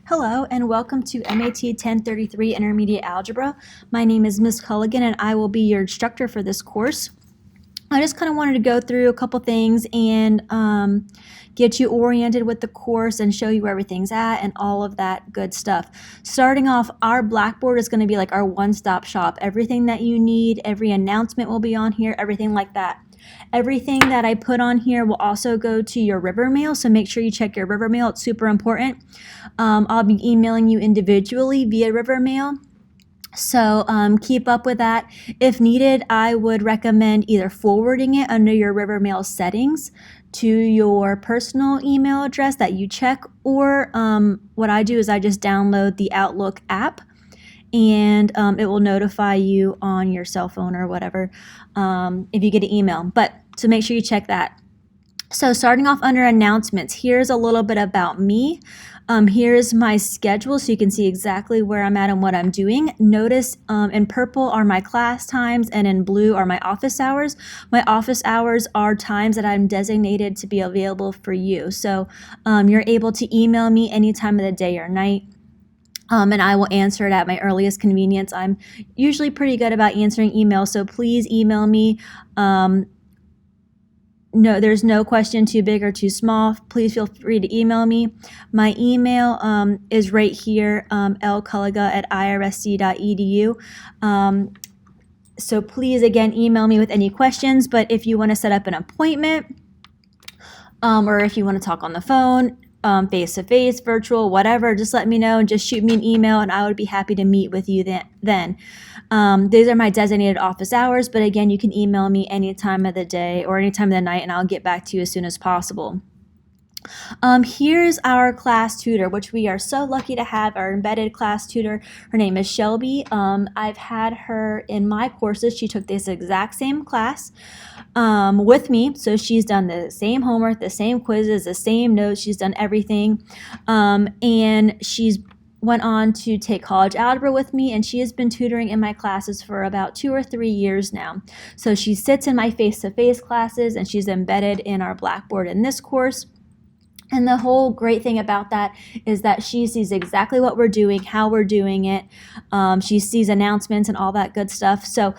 Hello and welcome to MAT 1033 Intermediate Algebra. My name is Ms. Culligan and I will be your instructor for this course. I just kind of wanted to go through a couple things and get you oriented with the course and show you where everything's at and all of that good stuff. Starting off, our Blackboard is going to be like our one-stop shop. Everything that you need, every announcement will be on here, everything like that. Everything that I put on here will also go to your river mail, so make sure you check your river mail. It's super important. I'll be emailing you individually via river mail. So keep up with that. If needed, I would recommend either forwarding it under your river mail settings to your personal email address that you check, or what I do is I just download the Outlook app and it will notify you on your cell phone or whatever if you get an email. So make sure you check that. So starting off under announcements, here's a little bit about me. Here's my schedule so you can see exactly where I'm at and what I'm doing. Notice in purple are my class times and in blue are my office hours. My office hours are times that I'm designated to be available for you. So you're able to email me any time of the day or night. And I will answer it at my earliest convenience. I'm usually pretty good about answering emails, so please email me. No, there's no question too big or too small. Please feel free to email me. My email is right here, lculliga@irsc.edu. So please, again, email me with any questions. But if you want to set up an appointment, or if you want to talk on the phone, face-to-face, virtual, whatever, just let me know and just shoot me an email and I would be happy to meet with you then. These are my designated office hours, but again, you can email me any time of the day or any time of the night and I'll get back to you as soon as possible. Here's our class tutor, which we are so lucky to have, our embedded class tutor. Her name is Shelby. I've had her in my courses. She took this exact same class with me, so she's done the same homework, the same quizzes, the same notes. She's done everything, and she's went on to take college algebra with me, and she has been tutoring in my classes for about 2 or 3 years now. So she sits in my face-to-face classes, and she's embedded in our Blackboard in this course. And the whole great thing about that is that she sees exactly what we're doing, how we're doing it. She sees announcements and all that good stuff. So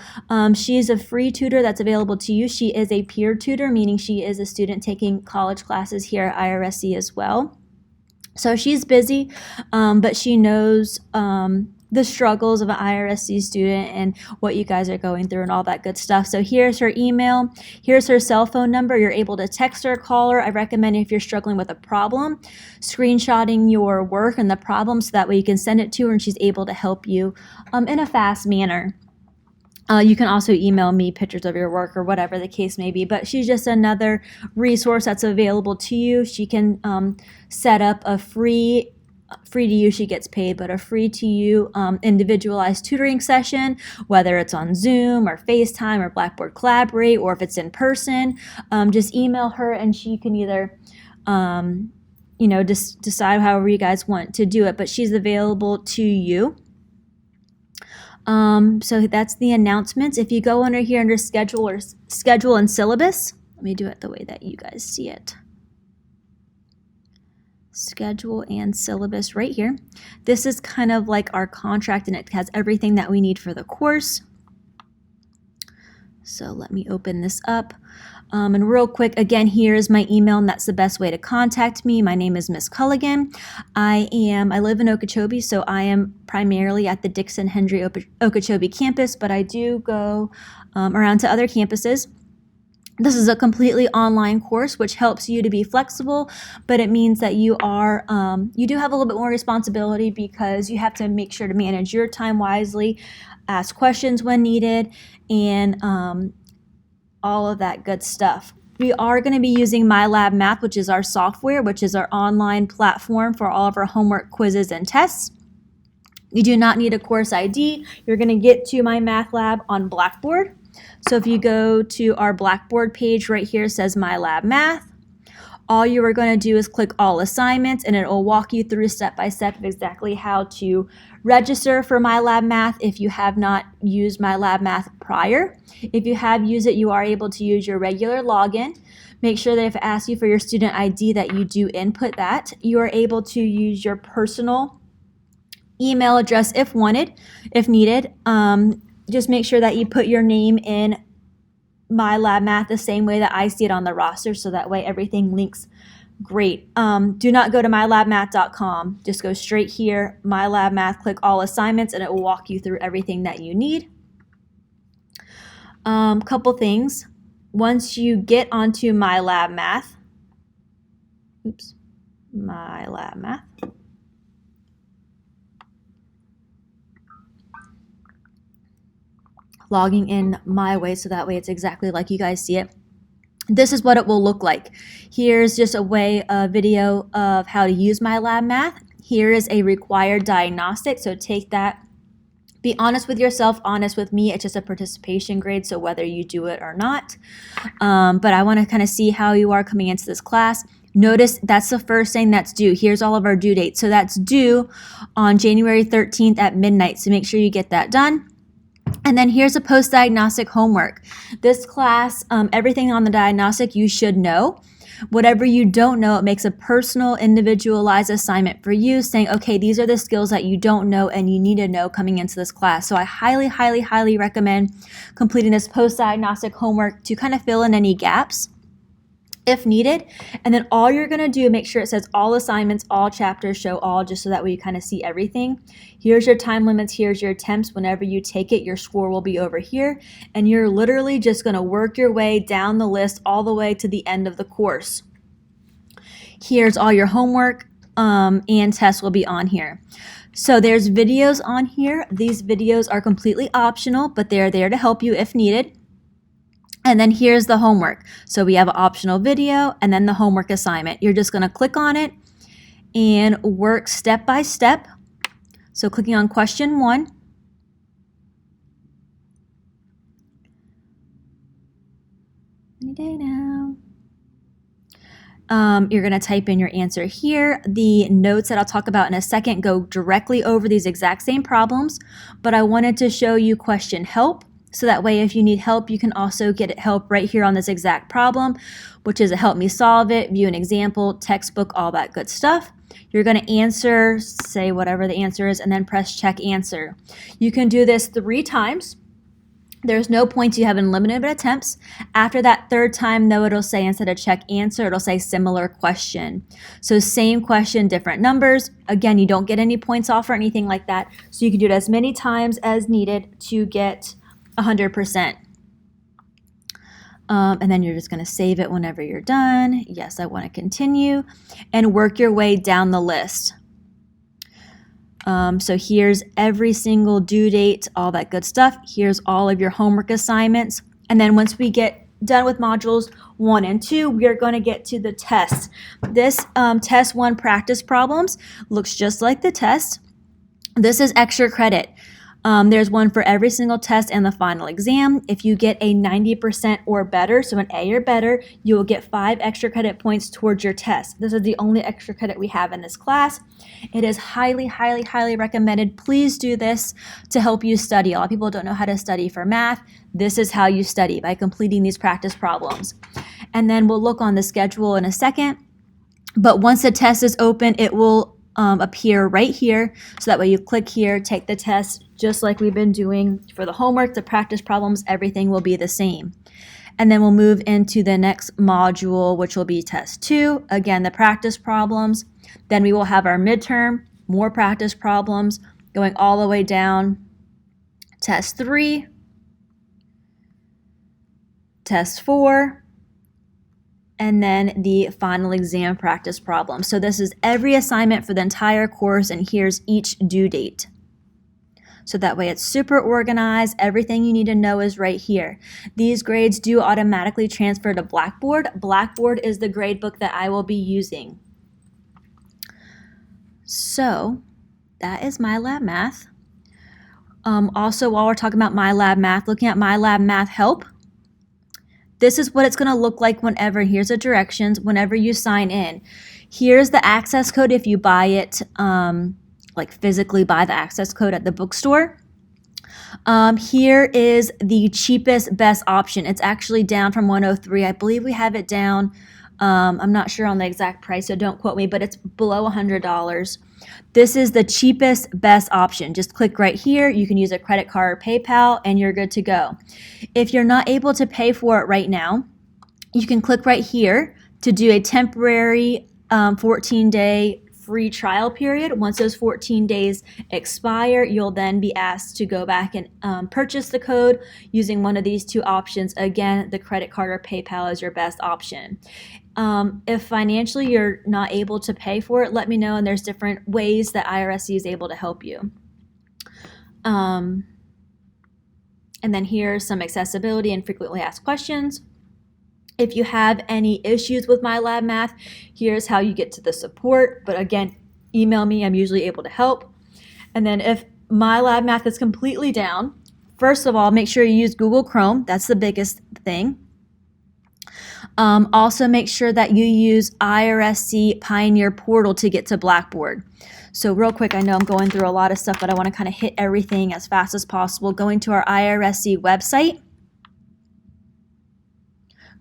she's a free tutor that's available to you. She is a peer tutor, meaning she is a student taking college classes here at IRSC as well. So she's busy, but she knows the struggles of an IRSC student and what you guys are going through and all that good stuff. So here's her email. Here's her cell phone number. You're able to text her, call her. I recommend if you're struggling with a problem, screenshotting your work and the problem so that way you can send it to her and she's able to help you in a fast manner. You can also email me pictures of your work or whatever the case may be, but she's just another resource that's available to you. She can set up a free to you, she gets paid, but a free to you individualized tutoring session, whether it's on Zoom or FaceTime or Blackboard Collaborate, or if it's in person. Just email her and she can either just decide however you guys want to do it, but she's available to you. So that's the announcements. If you go under here under schedule and syllabus, let me do it the way that you guys see it. Schedule and syllabus right here. This is kind of like our contract and it has everything that we need for the course. So let me open this up. And real quick, again, here's my email, and that's the best way to contact me. My name is Ms. Culligan. I live in Okeechobee, so I am primarily at the Dixon Hendry Okeechobee campus, but I do go around to other campuses. This is a completely online course, which helps you to be flexible, but it means that you do have a little bit more responsibility because you have to make sure to manage your time wisely, ask questions when needed, and all of that good stuff. We are going to be using MyLab Math, which is our software, which is our online platform for all of our homework, quizzes, and tests. You do not need a course ID. You're going to get to my math lab on Blackboard. So if you go to our Blackboard page right here, it says MyLab Math. All you are going to do is click all assignments and it will walk you through step by step of exactly how to register for MyLab Math if you have not used MyLab Math prior. If you have used it, you are able to use your regular login. Make sure that if it asks you for your student ID that you do input that. You are able to use your personal email address if needed. Just make sure that you put your name in My Lab Math the same way that I see it on the roster, so that way everything links great. Do not go to mylabmath.com. Just go straight here, My Lab Math, click all assignments, and it will walk you through everything that you need. Couple things. Once you get onto My Lab Math, My Lab Math. Logging in my way, so that way it's exactly like you guys see it. This is what it will look like. Here's just a video of how to use My Lab Math. Here is a required diagnostic, so take that. Be honest with yourself, honest with me. It's just a participation grade, so whether you do it or not. But I want to kind of see how you are coming into this class. Notice that's the first thing that's due. Here's all of our due dates. So that's due on January 13th at midnight, so make sure you get that done. And then here's a post-diagnostic homework. This class, everything on the diagnostic you should know. Whatever you don't know, it makes a personal, individualized assignment for you, saying, okay, these are the skills that you don't know and you need to know coming into this class. So I highly, highly, highly recommend completing this post-diagnostic homework to kind of fill in any gaps if needed. And then all you're going to do, make sure it says all assignments, all chapters, show all, just so that way you kind of see everything. Here's your time limits, here's your attempts. Whenever you take it, your score will be over here, and you're literally just going to work your way down the list all the way to the end of the course. Here's all your homework and tests will be on here. So there's videos on here. These videos are completely optional, but they're there to help you if needed. And then here's the homework. So we have an optional video and then the homework assignment. You're just going to click on it and work step by step. So clicking on question 1. Any day now. You're going to type in your answer here. The notes that I'll talk about in a second go directly over these exact same problems, but I wanted to show you question help. So that way, if you need help, you can also get help right here on this exact problem, which is a help me solve it, view an example, textbook, all that good stuff. You're going to answer, say whatever the answer is, and then press check answer. You can do this 3 times. There's no points. You have unlimited attempts. After that 3rd time, though, it'll say instead of check answer, it'll say similar question. So same question, different numbers. Again, you don't get any points off or anything like that. So you can do it as many times as needed to get 100%. And then you're just going to save it whenever you're done. Yes, I want to continue, and work your way down the list. So here's every single due date, all that good stuff. Here's all of your homework assignments. And then once we get done with modules 1 and 2, we are going to get to the test. This test 1 practice problems looks just like the test. This is extra credit. There's one for every single test and the final exam. If you get a 90% or better, so an A or better, you will get 5 extra credit points towards your test. This is the only extra credit we have in this class. It is highly, highly, highly recommended. Please do this to help you study. A lot of people don't know how to study for math. This is how you study, by completing these practice problems. And then we'll look on the schedule in a second. But once the test is open, it will appear right here. So that way you click here, take the test, just like we've been doing for the homework, the practice problems, everything will be the same. And then we'll move into the next module, which will be test 2. Again, the practice problems. Then we will have our midterm, more practice problems, going all the way down. Test 3, test 4, and then the final exam practice problem. So this is every assignment for the entire course, and here's each due date. So that way it's super organized. Everything you need to know is right here. These grades do automatically transfer to Blackboard. Blackboard is the grade book that I will be using. So that is My Lab Math. Also, while we're talking about My Lab Math, looking at My Lab Math Help, this is what it's going to look like whenever, here's the directions, whenever you sign in. Here's the access code if you buy it, like physically buy the access code at the bookstore. Here is the cheapest, best option. It's actually down from 103. I believe we have it down. I'm not sure on the exact price, so don't quote me, but it's below $100. This is the cheapest, best option. Just click right here. You can use a credit card or PayPal and you're good to go. If you're not able to pay for it right now, you can click right here to do a temporary 14-day free trial period. Once those 14 days expire, you'll then be asked to go back and purchase the code using one of these two options. Again, the credit card or PayPal is your best option. If financially you're not able to pay for it, let me know, and there's different ways that IRSC is able to help you. And then here's some accessibility and frequently asked questions. If you have any issues with MyLab Math, here's how you get to the support. But again, email me. I'm usually able to help. And then if MyLab Math is completely down, first of all, make sure you use Google Chrome. That's the biggest thing. Also, make sure that you use IRSC Pioneer Portal to get to Blackboard. So real quick, I know I'm going through a lot of stuff, but I want to kind of hit everything as fast as possible. Going to our IRSC website.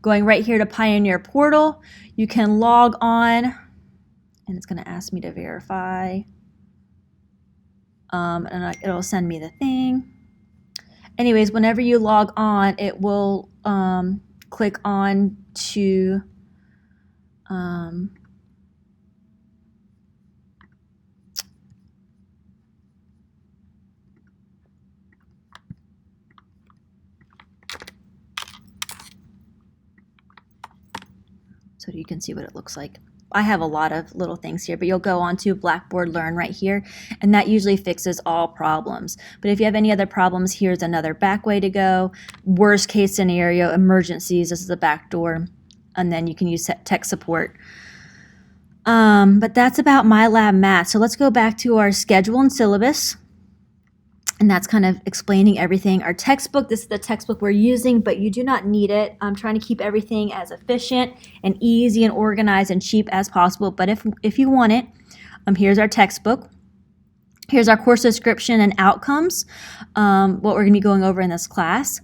Going right here to Pioneer Portal, you can log on, and it's going to ask me to verify, and it'll send me the thing. Anyways, whenever you log on, it will click on to so you can see what it looks like. I have a lot of little things here, but you'll go on to Blackboard Learn right here, and that usually fixes all problems. But if you have any other problems, here's another back way to go. Worst case scenario, emergencies, this is the back door, and then you can use tech support. But that's about MyLab Math. So let's go back to our schedule and syllabus. And that's kind of explaining everything. Our textbook, this is the textbook we're using, but you do not need it. I'm trying to keep everything as efficient and easy and organized and cheap as possible. But if you want it, here's our textbook. Here's our course description and outcomes, what we're going to be going over in this class.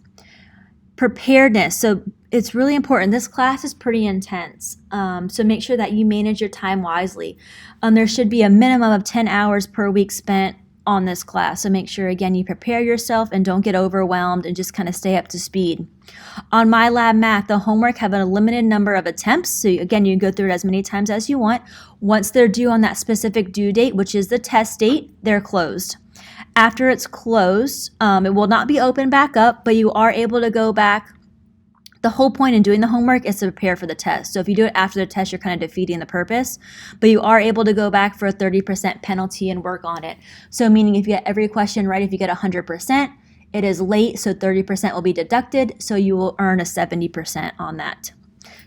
Preparedness. So it's really important. This class is pretty intense. So make sure that you manage your time wisely. There should be a minimum of 10 hours per week spent on this class. So make sure, again, you prepare yourself and don't get overwhelmed and just kind of stay up to speed. On MyLab Math, the homework have a limited number of attempts. So again, you can go through it as many times as you want. Once they're due on that specific due date, which is the test date, they're closed. After it's closed, it will not be open back up, but you are able to go back. The whole point in doing the homework is to prepare for the test. So if you do it after the test, you're kind of defeating the purpose. But you are able to go back for a 30% penalty and work on it. So meaning if you get every question right, if you get 100%, it is late, so 30% will be deducted. So you will earn a 70% on that.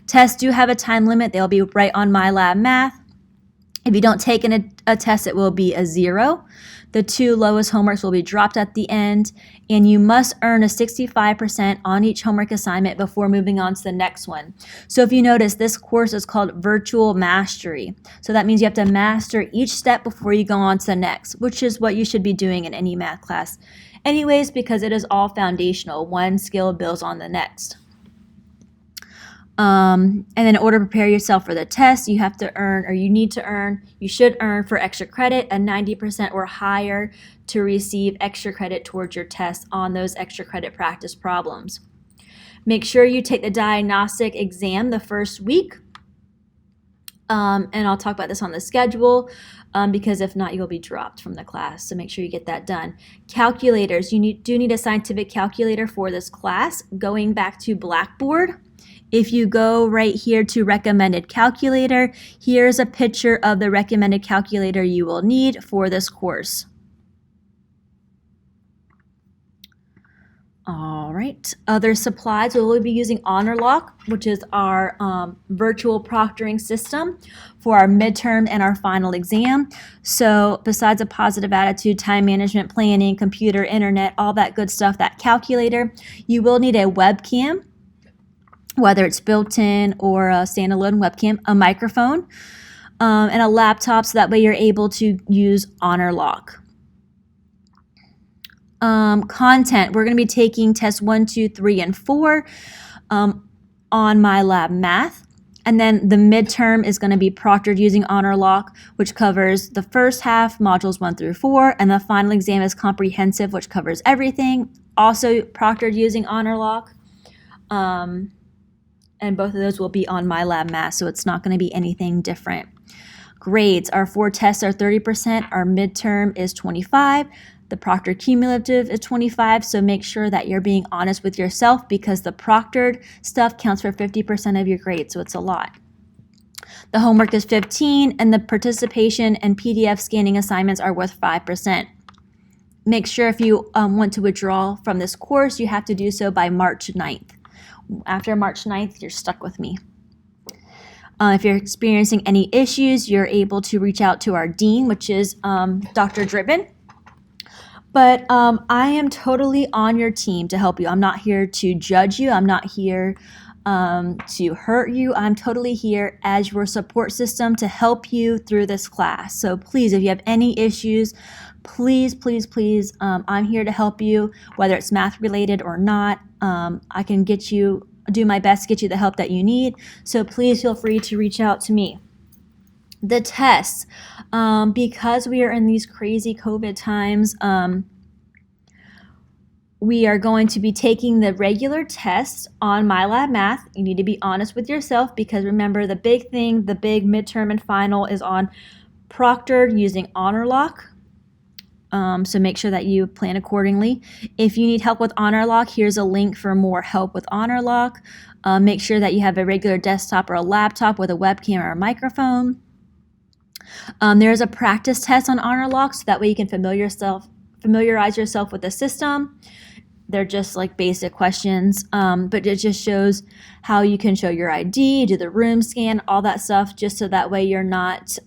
Tests do have a time limit. They'll be right on MyLab Math. If you don't take a test, it will be a 0. The 2 lowest homeworks will be dropped at the end, and you must earn a 65% on each homework assignment before moving on to the next one. So if you notice, this course is called Virtual Mastery. So that means you have to master each step before you go on to the next, which is what you should be doing in any math class anyways, because it is all foundational. One skill builds on the next. And then in order to prepare yourself for the test, you have to earn, or you should earn for extra credit a 90% or higher to receive extra credit towards your test on those extra credit practice problems. Make sure you take the diagnostic exam the first week. And I'll talk about this on the schedule because if not, you'll be dropped from the class. So make sure you get that done. Calculators, you do need a scientific calculator for this class. Going back to Blackboard, if you go right here to recommended calculator, here's a picture of the recommended calculator you will need for this course. All right, other supplies, we'll be using HonorLock, which is our virtual proctoring system for our midterm and our final exam. So besides a positive attitude, time management, planning, computer, internet, all that good stuff, that calculator, you will need a webcam, whether it's built-in or a standalone webcam, a microphone, and a laptop, so that way you're able to use HonorLock. Content, we're going to be taking tests 1, 2, 3, and 4 on MyLab Math. And then the midterm is going to be proctored using HonorLock, which covers the first half, modules 1 through 4, and the final exam is comprehensive, which covers everything, also proctored using HonorLock. And both of those will be on MyLab Math, so it's not going to be anything different. Grades, our 4 tests are 30%, our midterm is 25%, the proctored cumulative is 25%, so make sure that you're being honest with yourself because the proctored stuff counts for 50% of your grade, so it's a lot. The homework is 15%, and the participation and PDF scanning assignments are worth 5%. Make sure if you want to withdraw from this course, you have to do so by March 9th. After March 9th, you're stuck with me. If you're experiencing any issues, you're able to reach out to our dean, which is Dr. Driven. But I am totally on your team to help you. I'm not here to judge you. I'm not here to hurt you. I'm totally here as your support system to help you through this class. So please, if you have any issues, please, I'm here to help you, whether it's math related or not. I can do my best to get you the help that you need. So please feel free to reach out to me. The tests, because we are in these crazy COVID times, we are going to be taking the regular tests on MyLab Math. You need to be honest with yourself because remember the big thing, the big midterm and final is on proctored using HonorLock. So make sure that you plan accordingly. If you need help with HonorLock, here's a link for more help with HonorLock. Make sure that you have a regular desktop or a laptop with a webcam or a microphone. There's a practice test on HonorLock, so that way you can familiarize yourself with the system. They're just like basic questions, but it just shows how you can show your ID, do the room scan, all that stuff, just so that way you're not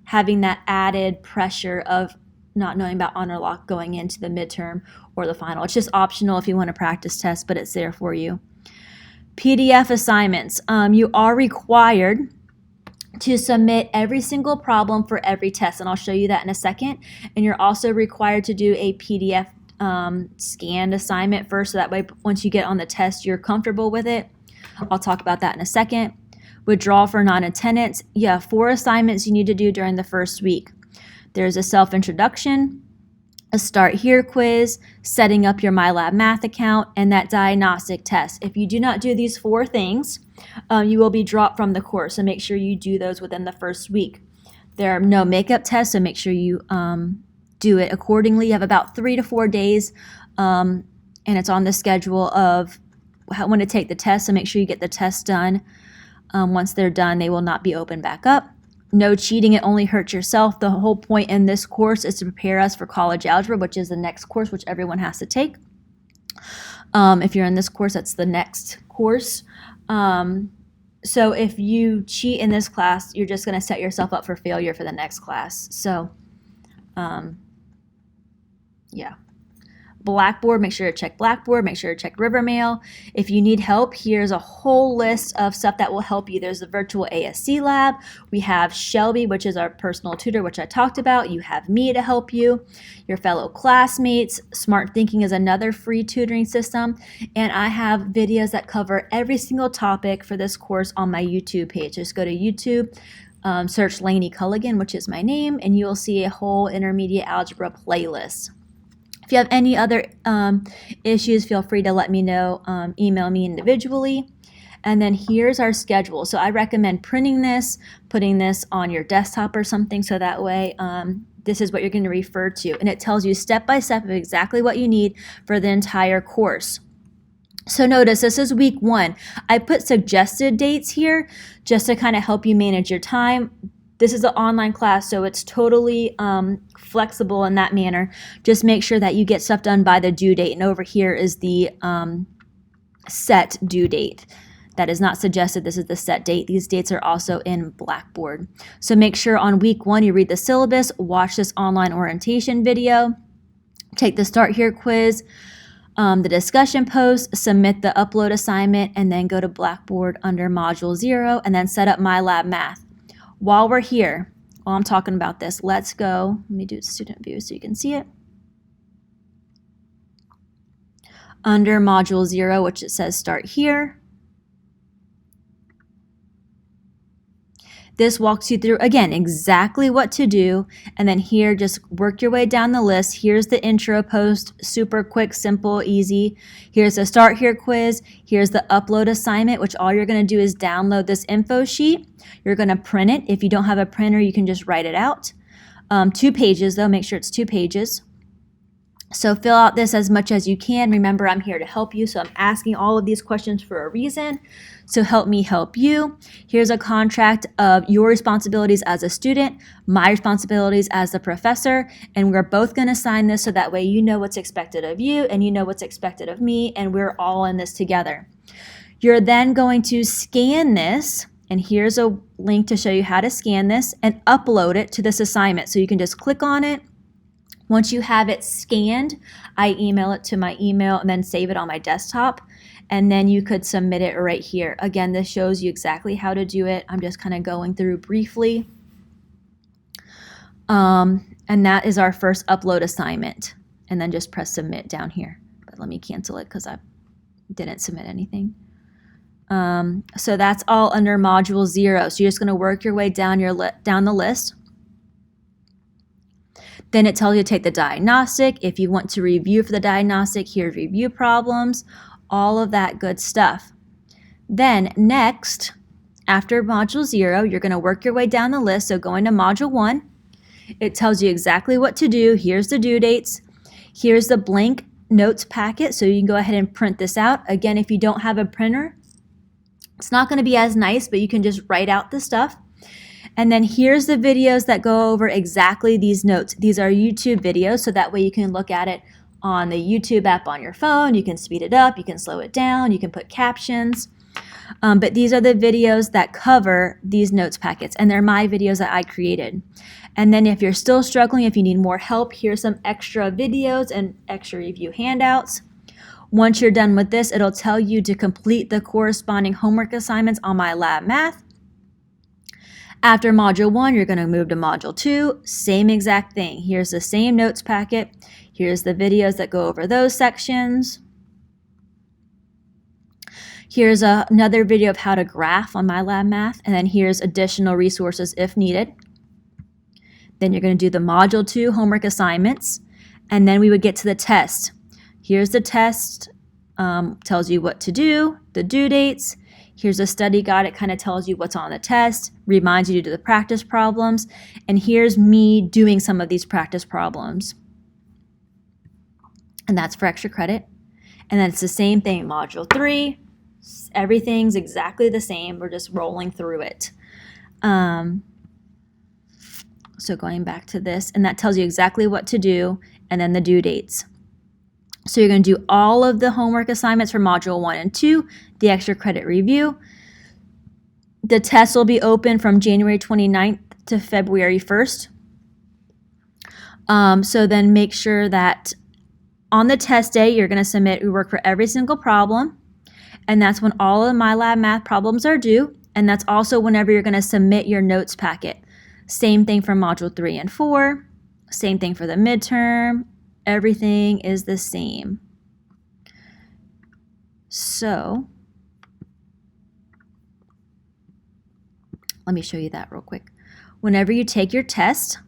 having that added pressure of not knowing about HonorLock going into the midterm or the final. It's just optional if you want to practice test, but it's there for you. PDF assignments. You are required to submit every single problem for every test, and I'll show you that in a second. And you're also required to do a PDF scanned assignment first, so that way once you get on the test, you're comfortable with it. I'll talk about that in a second. Withdrawal for non-attendance. You have 4 assignments you need to do during the first week. There's a self-introduction, a start here quiz, setting up your MyLab Math account, and that diagnostic test. If you do not do these 4 things, you will be dropped from the course, so make sure you do those within the first week. There are no makeup tests, so make sure you do it accordingly. You have about 3 to 4 days, and it's on the schedule of when to take the test, so make sure you get the test done. Once they're done, they will not be opened back up. No cheating, it only hurts yourself. The whole point in this course is to prepare us for college algebra, which is the next course, which everyone has to take. If you're in this course, that's the next course. So if you cheat in this class, you're just going to set yourself up for failure for the next class. So, yeah. Blackboard, make sure to check Blackboard, make sure to check Rivermail. If you need help, here's a whole list of stuff that will help you. There's the virtual ASC lab. We have Shelby, which is our personal tutor, which I talked about. You have me to help you, your fellow classmates. Smart Thinking is another free tutoring system. And I have videos that cover every single topic for this course on my YouTube page. Just go to YouTube, search Lainey Culligan, which is my name, and you'll see a whole intermediate algebra playlist. If you have any other issues, feel free to let me know. Email me individually. And then here's our schedule. So I recommend printing this, putting this on your desktop or something, so that way this is what you're going to refer to. And it tells you step by step of exactly what you need for the entire course. So notice this is week 1. I put suggested dates here just to kind of help you manage your time. This is an online class, so it's totally flexible in that manner. Just make sure that you get stuff done by the due date. And over here is the set due date. That is not suggested. This is the set date. These dates are also in Blackboard. So make sure on week 1 you read the syllabus, watch this online orientation video, take the Start Here quiz, the discussion post, submit the upload assignment, and then go to Blackboard under Module 0, and then set up MyLab Math. While we're here, while I'm talking about this, let's go. Let me do student view so you can see it. Under Module 0, which it says Start Here. This walks you through, again, exactly what to do. And then here, just work your way down the list. Here's the intro post, super quick, simple, easy. Here's the start here quiz. Here's the upload assignment, which all you're going to do is download this info sheet. You're going to print it. If you don't have a printer, you can just write it out. 2 pages though, make sure it's 2 pages. So fill out this as much as you can. Remember, I'm here to help you, so I'm asking all of these questions for a reason. So help me help you. Here's a contract of your responsibilities as a student, my responsibilities as the professor, and we're both going to sign this so that way you know what's expected of you and you know what's expected of me, and we're all in this together. You're then going to scan this, and here's a link to show you how to scan this and upload it to this assignment. So you can just click on it. Once you have it scanned, I email it to my email and then save it on my desktop. And then you could submit it right here. Again, this shows you exactly how to do it. I'm just kind of going through briefly. And that is our first upload assignment. And then just press submit down here. But let me cancel it because I didn't submit anything. So that's all under module 0. So you're just going to work your way down the list. Then it tells you to take the diagnostic. If you want to review for the diagnostic, here's review problems, all of that good stuff. Then next, after module 0, you're going to work your way down the list. So going to module 1, it tells you exactly what to do. Here's the due dates. Here's the blank notes packet. So you can go ahead and print this out. Again, if you don't have a printer, it's not going to be as nice, but you can just write out the stuff. And then here's the videos that go over exactly these notes. These are YouTube videos, so that way you can look at it on the YouTube app on your phone. You can speed it up, you can slow it down, you can put captions. But these are the videos that cover these notes packets, and they're my videos that I created. And then if you're still struggling, if you need more help, here's some extra videos and extra review handouts. Once you're done with this, it'll tell you to complete the corresponding homework assignments on My Lab Math. After module 1, you're going to move to module 2, same exact thing. Here's the same notes packet. Here's the videos that go over those sections. Here's another video of how to graph on My Lab Math, and then here's additional resources if needed. Then you're going to do the module 2 homework assignments, and then we would get to the test. Here's the test, tells you what to do, the due dates. Here's a study guide. It kind of tells you what's on the test, reminds you to do the practice problems. And here's me doing some of these practice problems. And that's for extra credit. And then it's the same thing, module 3. Everything's exactly the same. We're just rolling through it. So going back to this, and that tells you exactly what to do, and then the due dates. So you're going to do all of the homework assignments for module 1 and 2, the extra credit review. The test will be open from January 29th to February 1st. So then make sure that on the test day, you're going to submit your work for every single problem. And that's when all of My Lab Math problems are due. And that's also whenever you're going to submit your notes packet. Same thing for module 3 and 4. Same thing for the midterm. Everything is the same. So let me show you that real quick. Whenever you take your test,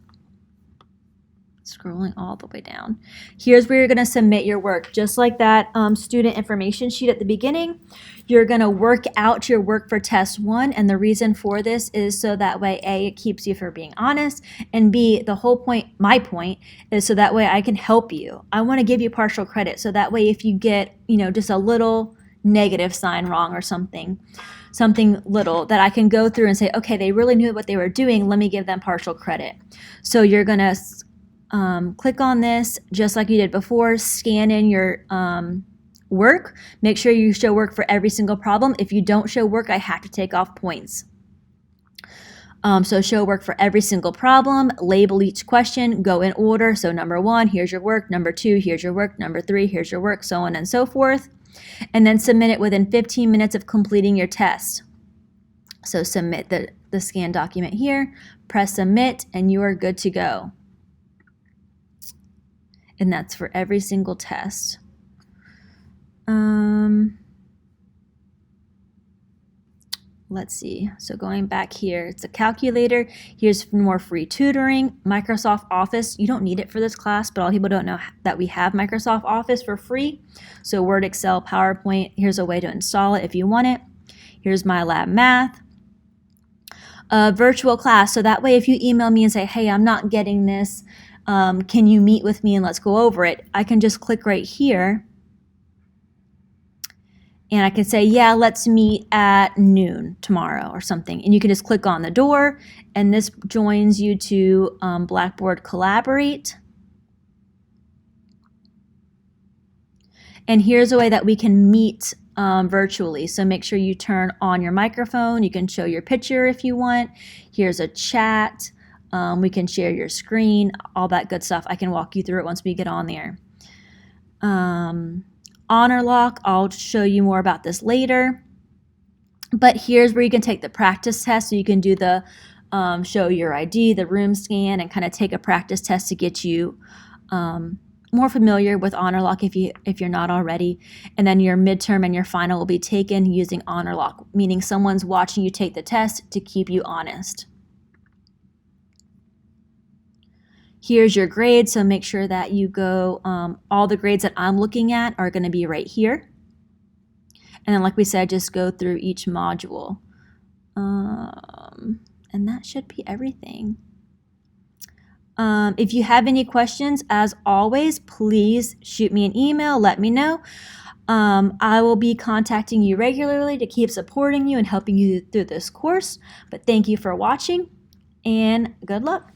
scrolling all the way down, here's where you're going to submit your work. Just like that student information sheet at the beginning, you're going to work out your work for test 1, and the reason for this is so that way, A, it keeps you from being honest, and B, the whole point, my point, is so that way I can help you. I want to give you partial credit, so that way if you get, just a little negative sign wrong or something little, that I can go through and say, okay, they really knew what they were doing, let me give them partial credit. So you're going to click on this just like you did before, scan in your work. Make sure you show work for every single problem. If you don't show work, I have to take off points. So show work for every single problem, label each question, go in order. So number 1, here's your work. Number 2, here's your work. Number 3, here's your work, so on and so forth. And then submit it within 15 minutes of completing your test. So submit the scanned document here, press submit, and you are good to go. And that's for every single test. let's see. So going back here, it's a calculator. Here's more free tutoring. Microsoft Office, you don't need it for this class, but a lot of people don't know that we have Microsoft Office for free. So Word, Excel, PowerPoint, here's a way to install it if you want it. Here's MyLab Math. Virtual class, so that way if you email me and say, hey, I'm not getting this, can you meet with me and let's go over it? I can just click right here and I can say, yeah, let's meet at noon tomorrow or something. And you can just click on the door and this joins you to Blackboard Collaborate. And here's a way that we can meet virtually. So make sure you turn on your microphone. You can show your picture if you want. Here's a chat. We can share your screen, all that good stuff. I can walk you through it once we get on there. HonorLock, I'll show you more about this later. But here's where you can take the practice test. So you can do the show your ID, the room scan, and kind of take a practice test to get you more familiar with HonorLock if you're not already. And then your midterm and your final will be taken using HonorLock, meaning someone's watching you take the test to keep you honest. Here's your grade, so make sure that you go, all the grades that I'm looking at are going to be right here. And then like we said, just go through each module. And that should be everything. If you have any questions, as always, please shoot me an email, let me know. I will be contacting you regularly to keep supporting you and helping you through this course. But thank you for watching and good luck.